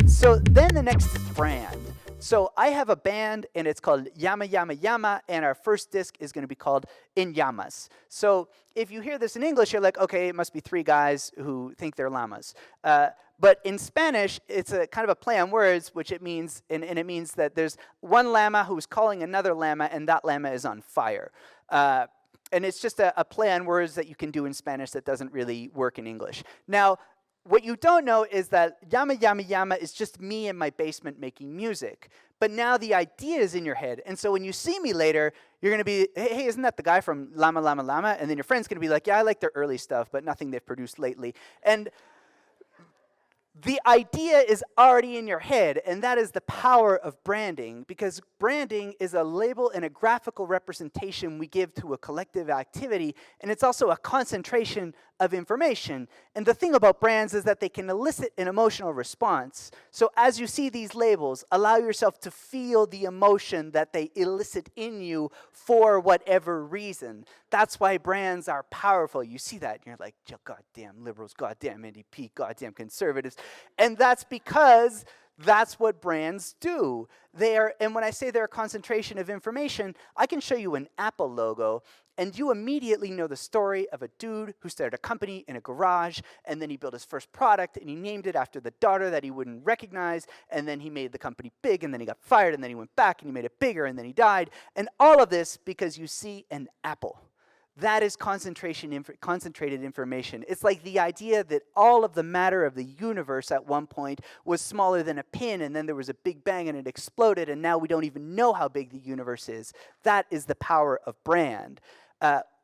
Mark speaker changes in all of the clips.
Speaker 1: So then the next is brand. So I have a band, and it's called Yama Yama Yama, and our first disc is going to be called In Llamas. So if you hear this in English, you're like, okay, it must be three guys who think they're llamas. But in Spanish, it's a kind of a play on words, which it means, and it means that there's one llama who's calling another llama, and that llama is on fire. And it's just a play on words that you can do in Spanish that doesn't really work in English. Now, what you don't know is that Yama Yama Yama is just me in my basement making music. But now the idea is in your head. And so when you see me later, you're going to be, hey, isn't that the guy from Llama Llama Llama? And then your friend's going to be like, yeah, I like their early stuff, but nothing they've produced lately. And the idea is already in your head, and that is the power of branding, because branding is a label and a graphical representation we give to a collective activity, and it's also a concentration of information. And the thing about brands is that they can elicit an emotional response. So as you see these labels, allow yourself to feel the emotion that they elicit in you for whatever reason. That's why brands are powerful. You see that, and you're like, goddamn liberals, goddamn NDP, goddamn conservatives. And that's because that's what brands do. And when I say they're a concentration of information, I can show you an Apple logo, and you immediately know the story of a dude who started a company in a garage, and then he built his first product, and he named it after the daughter that he wouldn't recognize, and then he made the company big, and then he got fired, and then he went back, and he made it bigger, and then he died. And all of this because you see an apple. That is concentrated information. It's like the idea that all of the matter of the universe at one point was smaller than a pin, and then there was a big bang and it exploded, and now we don't even know how big the universe is. That is the power of brand.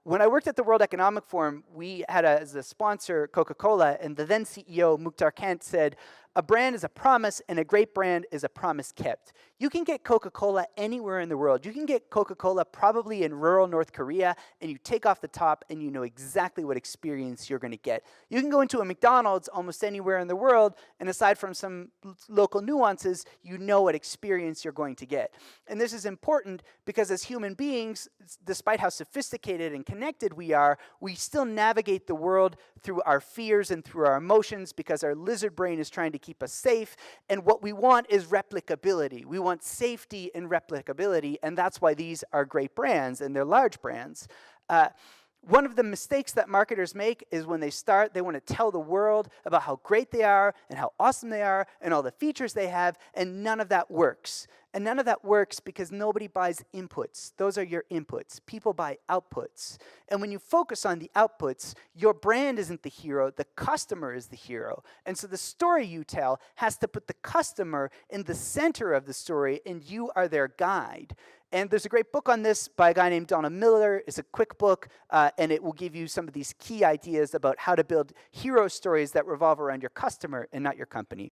Speaker 1: When I worked at the World Economic Forum, we had as a sponsor Coca-Cola, and the then CEO, Mukhtar Kent, said, a brand is a promise, and a great brand is a promise kept. You can get Coca-Cola anywhere in the world. You can get Coca-Cola probably in rural North Korea, and you take off the top, and you know exactly what experience you're going to get. You can go into a McDonald's almost anywhere in the world, and aside from some local nuances, you know what experience you're going to get. And this is important because as human beings, despite how sophisticated and connected we are, we still navigate the world through our fears and through our emotions because our lizard brain is trying to keep us safe. And what we want is replicability. We want safety and replicability, and that's why these are great brands, and they're large brands. One of the mistakes that marketers make is when they start, they want to tell the world about how great they are and how awesome they are and all the features they have, and none of that works. And none of that works because nobody buys inputs. Those are your inputs. People buy outputs. And when you focus on the outputs, your brand isn't the hero, the customer is the hero. And so the story you tell has to put the customer in the center of the story, and you are their guide. And there's a great book on this by a guy named Donald Miller. It's a quick book, and it will give you some of these key ideas about how to build hero stories that revolve around your customer and not your company.